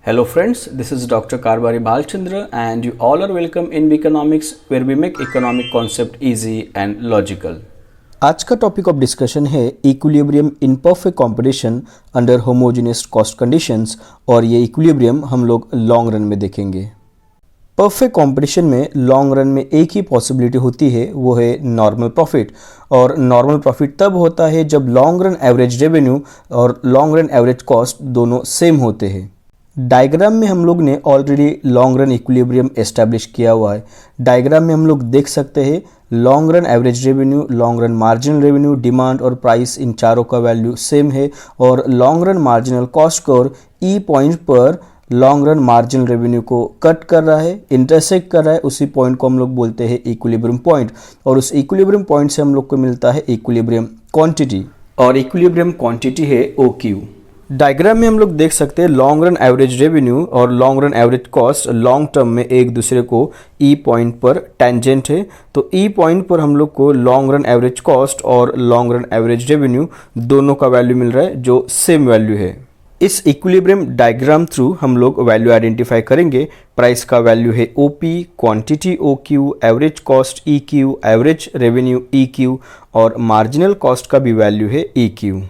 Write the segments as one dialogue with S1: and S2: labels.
S1: Hello friends, this is Dr. Karbari Balchandra and you all are welcome in Economics where we make economic concept easy and logical.
S2: आज का topic of discussion है equilibrium in perfect competition under homogeneous cost conditions और ये equilibrium हम लोग long run में देखेंगे। Perfect competition में लॉन्ग रन में एक ही पॉसिबिलिटी होती है, वो है नॉर्मल प्रॉफिट। और नॉर्मल प्रॉफिट तब होता है जब लॉन्ग रन एवरेज रेवेन्यू और लॉन्ग रन एवरेज कॉस्ट दोनों सेम होते हैं। डायग्राम में हम लोग ने already long run equilibrium establish किया हुआ है। डायग्राम में हम लोग देख सकते हैं long run average revenue, long run marginal revenue, demand और प्राइस, इन चारों का वैल्यू सेम है और long run marginal cost curve ई पॉइंट पर लॉन्ग रन मार्जिनल रेवेन्यू को कट कर रहा है, इंटरसेक्ट कर रहा है। उसी पॉइंट को हम लोग बोलते हैं इक्विलिब्रियम पॉइंट और उस इक्विलिब्रियम पॉइंट से हम लोग को मिलता है इक्विलिब्रियम क्वांटिटी और इक्विलिब्रियम क्वांटिटी है OQ। डायग्राम में हम लोग देख सकते हैं लॉन्ग रन एवरेज रेवेन्यू और long run average cost long term में एक दूसरे को ई पॉइंट पर टेंजेंट है। तो ई पॉइंट पर हम लोग को लॉन्ग रन एवरेज कॉस्ट और लॉन्ग रन एवरेज रेवेन्यू दोनों का वैल्यू मिल रहा है जो सेम वैल्यू है। इस इक्विलिब्रियम डायग्राम थ्रू हम लोग वैल्यू आइडेंटिफाई करेंगे। प्राइस का वैल्यू है OP, quantity OQ, average cost EQ, average revenue EQ और मार्जिनल कॉस्ट का भी वैल्यू है EQ।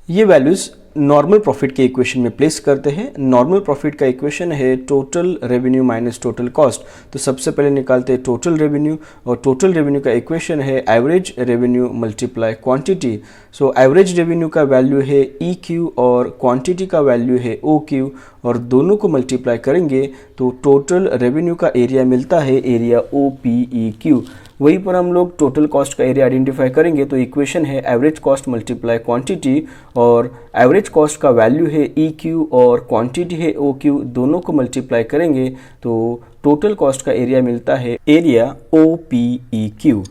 S2: ये वैल्यूज नॉर्मल प्रॉफिट के इक्वेशन में प्लेस करते हैं। नॉर्मल प्रॉफिट का इक्वेशन है total revenue minus total cost. तो सबसे पहले निकालते हैं टोटल रेवेन्यू और टोटल रेवेन्यू का इक्वेशन है average revenue multiply quantity. So average revenue का वैल्यू है EQ और क्वांटिटी का वैल्यू है OQ और दोनों को मल्टीप्लाई करेंगे तो टोटल रेवेन्यू का एरिया मिलता है एरिया OPEQ। वहीं पर हम लोग टोटल कॉस्ट का एरिया आइडेंटिफाई करेंगे तो इक्वेशन है एवरेज कॉस्ट मल्टीप्लाई क्वांटिटी और एवरेज कॉस्ट का वैल्यू है EQ और क्वांटिटी है OQ, दोनों को मल्टीप्लाई करेंगे तो टोटल कॉस्ट का एरिया मिलता है एरिया OPEQ।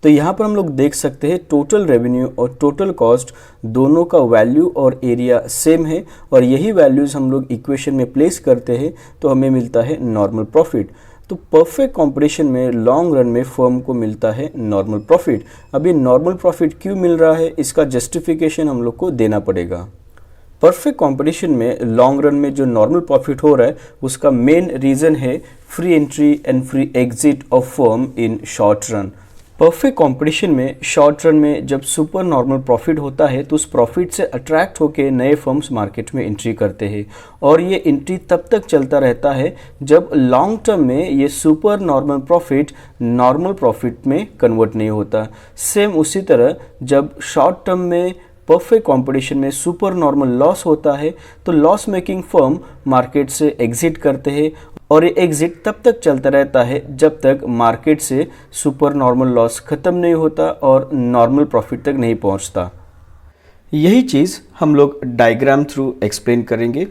S2: तो यहाँ पर हम लोग देख सकते हैं टोटल रेवेन्यू और टोटल कॉस्ट दोनों का वैल्यू और एरिया सेम है और यही वैल्यूज़ हम लोग इक्वेशन में प्लेस करते हैं तो हमें मिलता है नॉर्मल प्रॉफिट। तो परफेक्ट कंपटीशन में लॉन्ग रन में फर्म को मिलता है नॉर्मल प्रॉफिट। अभी नॉर्मल प्रॉफिट क्यों मिल रहा है, इसका जस्टिफिकेशन हम लोग को देना पड़ेगा। परफेक्ट कंपटीशन में लॉन्ग रन में जो नॉर्मल प्रॉफिट हो रहा है उसका मेन रीज़न है free entry and free exit of firm in short run. Perfect competition में शॉर्ट रन में जब सुपर नॉर्मल प्रॉफिट होता है तो उस प्रॉफिट से अट्रैक्ट होकर नए फर्म्स मार्केट में एंट्री करते हैं और ये एंट्री तब तक चलता रहता है जब लॉन्ग टर्म में ये super normal profit normal profit में कन्वर्ट नहीं होता। सेम उसी तरह जब शॉर्ट टर्म में परफेक्ट कंपटीशन में सुपर नॉर्मल लॉस होता है तो लॉस मेकिंग फर्म मार्केट से एग्जिट करते हैं और ये एग्जिट तब तक चलता रहता है जब तक मार्केट से सुपर नॉर्मल लॉस खत्म नहीं होता और नॉर्मल प्रॉफिट तक नहीं पहुंचता। यही चीज़ हम लोग डायग्राम थ्रू एक्सप्लेन करेंगे।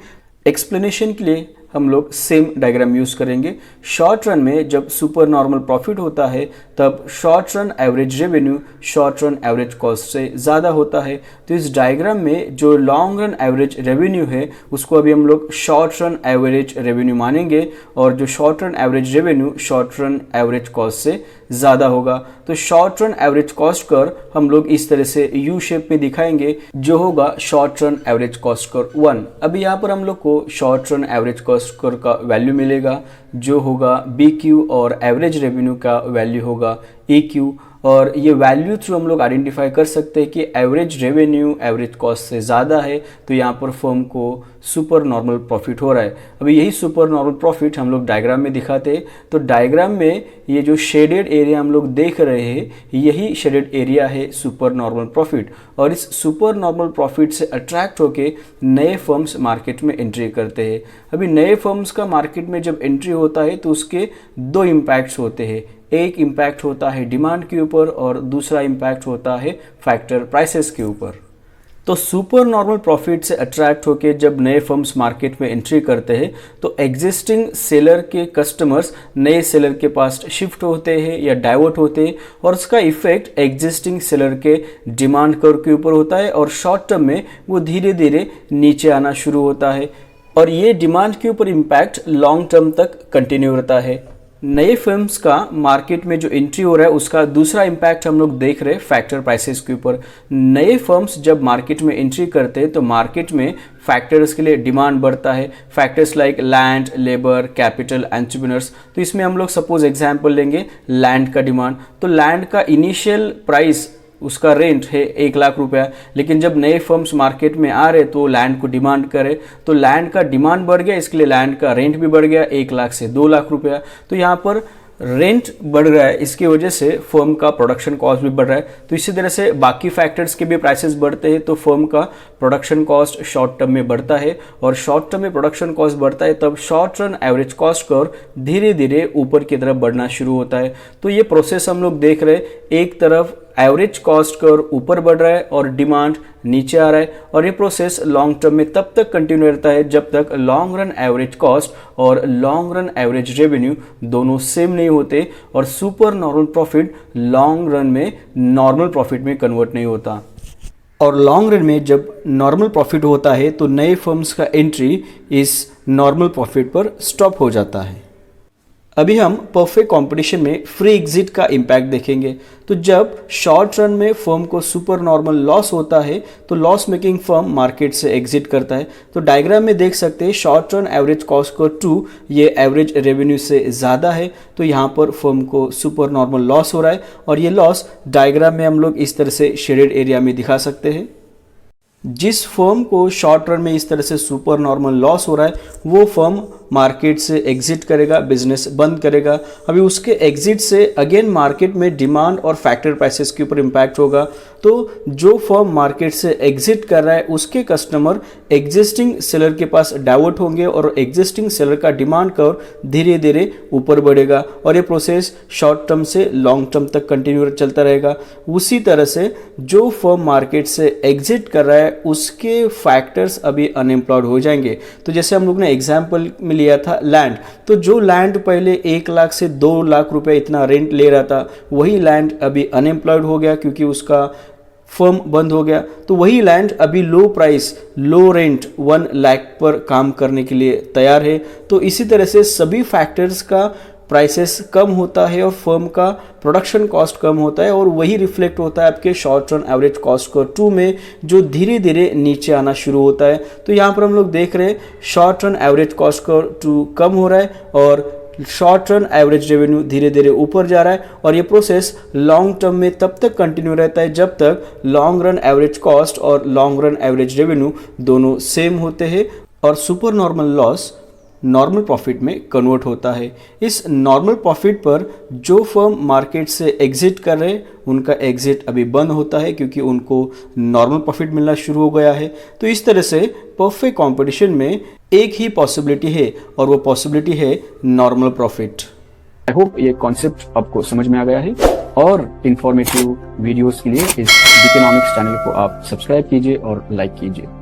S2: एक्सप्लेनेशन के लिए हम लोग सेम डायग्राम यूज़ करेंगे। शॉर्ट रन में जब सुपर नॉर्मल प्रॉफिट होता है तब short run average revenue short run average cost से ज़्यादा होता है। तो इस डायग्राम में जो लॉन्ग रन एवरेज रेवेन्यू है उसको अभी हम लोग शॉर्ट रन एवरेज रेवेन्यू मानेंगे और जो short run average revenue short run average cost से ज़्यादा होगा। तो short run average cost curve हम लोग इस तरह से U शेप में दिखाएंगे जो होगा short run average cost curve 1। अभी यहाँ पर हम लोग को short run average cost curve का वैल्यू मिलेगा जो होगा BQ और एवरेज रेवेन्यू का वैल्यू होगा EQ और ये वैल्यू थ्रू हम लोग आइडेंटिफाई कर सकते हैं कि एवरेज रेवेन्यू एवरेज कॉस्ट से ज़्यादा है तो यहाँ पर फर्म को सुपर नॉर्मल प्रॉफिट हो रहा है। अभी यही सुपर नॉर्मल प्रॉफिट हम लोग डायग्राम में दिखाते हैं। तो डायग्राम में ये जो शेडेड एरिया हम लोग देख रहे हैं यही शेडेड एरिया है सुपर नॉर्मल प्रॉफिट और इस सुपर नॉर्मल प्रॉफिट से अट्रैक्ट होके नए फर्म्स मार्केट में एंट्री करते हैं। अभी नए फर्म्स का मार्केट में जब एंट्री होता है तो उसके दो इम्पैक्ट्स होते हैं। एक इम्पैक्ट होता है डिमांड के ऊपर और दूसरा इम्पैक्ट होता है फैक्टर प्राइसेस के ऊपर। तो सुपर नॉर्मल प्रॉफिट से अट्रैक्ट होकर जब नए फर्म्स मार्केट में एंट्री करते हैं तो एग्जिस्टिंग सेलर के कस्टमर्स नए सेलर के पास शिफ्ट होते हैं या डाइवर्ट होते हैं और उसका इफेक्ट एग्जिस्टिंग सेलर के डिमांड कर्व के ऊपर होता है और शॉर्ट टर्म में वो धीरे धीरे नीचे आना शुरू होता है और ये डिमांड के ऊपर इम्पैक्ट लॉन्ग टर्म तक कंटिन्यू रहता है।
S1: नए फिल्म्स का मार्केट में जो एंट्री हो रहा है उसका दूसरा इम्पैक्ट हम लोग देख रहे हैं फैक्टर प्राइसेस के ऊपर। नए फर्म्स जब मार्केट में एंट्री करते हैं तो मार्केट में फैक्टर्स के लिए डिमांड बढ़ता है, factors like land, labour, capital, entrepreneurs. तो इसमें हम लोग सपोज एग्जांपल लेंगे लैंड का डिमांड। तो लैंड का इनिशियल प्राइस, उसका रेंट है 1,00,000 रुपया, लेकिन जब नए फर्म्स मार्केट में आ रहे तो लैंड को डिमांड करे तो लैंड का डिमांड बढ़ गया, इसके लिए लैंड का रेंट भी बढ़ गया 1,00,000 से 2,00,000 रुपया। तो यहाँ पर रेंट बढ़ रहा है, इसकी वजह से फर्म का प्रोडक्शन कॉस्ट भी बढ़ रहा है। तो इसी तरह से बाकी फैक्टर्स के भी प्राइसेस बढ़ते हैं तो फर्म का प्रोडक्शन कॉस्ट शॉर्ट टर्म में बढ़ता है, और शॉर्ट टर्म में प्रोडक्शन कॉस्ट बढ़ता है तब short run average cost curve धीरे धीरे ऊपर की तरफ बढ़ना शुरू होता है। तो ये प्रोसेस हम लोग देख रहे हैं, एक तरफ एवरेज कॉस्ट कर्व ऊपर बढ़ रहा है और डिमांड नीचे आ रहा है, और ये प्रोसेस लॉन्ग टर्म में तब तक कंटिन्यू रहता है जब तक लॉन्ग रन एवरेज कॉस्ट और लॉन्ग रन एवरेज रेवेन्यू दोनों सेम नहीं होते और super normal profit long run में नॉर्मल प्रॉफिट में कन्वर्ट नहीं होता। और लॉन्ग रन में जब नॉर्मल प्रॉफिट होता है तो नए फर्म्स का एंट्री इस नॉर्मल प्रॉफिट पर स्टॉप हो जाता है। अभी हम परफेक्ट कंपटीशन में फ्री एग्जिट का इम्पैक्ट देखेंगे। तो जब शॉर्ट रन में फर्म को सुपर नॉर्मल लॉस होता है तो लॉस मेकिंग फर्म मार्केट से एग्जिट करता है। तो डायग्राम में देख सकते हैं शॉर्ट रन एवरेज कॉस्ट को 2 ये एवरेज रेवेन्यू से ज़्यादा है, तो यहाँ पर फर्म को सुपर नॉर्मल लॉस हो रहा है, और ये लॉस डायग्राम में हम लोग इस तरह से शेडेड एरिया में दिखा सकते हैं। जिस फर्म को शॉर्ट रन में इस तरह से सुपर नॉर्मल लॉस हो रहा है वो फर्म मार्केट से एग्जिट करेगा, बिजनेस बंद करेगा। अभी उसके एग्जिट से अगेन मार्केट में डिमांड और फैक्टर प्राइसेस के ऊपर इम्पैक्ट होगा। तो जो फर्म मार्केट से एग्जिट कर रहा है उसके कस्टमर एग्जिस्टिंग सेलर के पास डाइवर्ट होंगे और एग्जिस्टिंग सेलर का डिमांड कर्व धीरे धीरे ऊपर बढ़ेगा, और ये प्रोसेस शॉर्ट टर्म से लॉन्ग टर्म तक कंटिन्यू चलता रहेगा। उसी तरह से जो फर्म मार्केट से एग्जिट कर रहा है उसके फैक्टर्स अभी अनएम्प्लॉयड हो जाएंगे। तो जैसे हम लोग ने एग्जाम्पल में लिया था लैंड, तो जो लैंड पहले 1,00,000 से 2,00,000 रुपए इतना रेंट ले रहा था वही लैंड अभी अनएम्प्लॉयड हो गया क्योंकि उसका फर्म बंद हो गया। तो वही लैंड अभी लो प्राइस, लो रेंट 1,00,000 पर काम करने के लिए तैयार है। तो इसी तरह से सभी फैक्टर्स का प्राइसेस कम होता है और फर्म का प्रोडक्शन कॉस्ट कम होता है, और वही रिफ्लेक्ट होता है आपके short run average cost curve 2 में जो धीरे धीरे नीचे आना शुरू होता है। तो यहाँ पर हम लोग देख रहे हैं short run average cost curve 2 कम हो रहा है और शॉर्ट रन एवरेज रेवेन्यू धीरे धीरे ऊपर जा रहा है, और ये प्रोसेस लॉन्ग टर्म में तब तक कंटिन्यू रहता है जब तक लॉन्ग रन एवरेज कॉस्ट और लॉन्ग रन एवरेज रेवेन्यू दोनों सेम होते हैं और super normal loss normal profit में कन्वर्ट होता है। इस नॉर्मल प्रॉफिट पर जो फर्म मार्केट से एग्जिट कर रहे हैं उनका एग्जिट अभी बंद होता है क्योंकि उनको नॉर्मल प्रॉफिट मिलना शुरू हो गया है। तो इस तरह से परफेक्ट कंपटीशन में एक ही पॉसिबिलिटी है और वो पॉसिबिलिटी है नॉर्मल प्रॉफिट। आई होप ये कॉन्सेप्ट आपको समझ में आ गया है, और इंफॉर्मेटिव वीडियोस के लिए इस बिकनॉमिक्स चैनल को आप सब्सक्राइब कीजिए और लाइक कीजिए।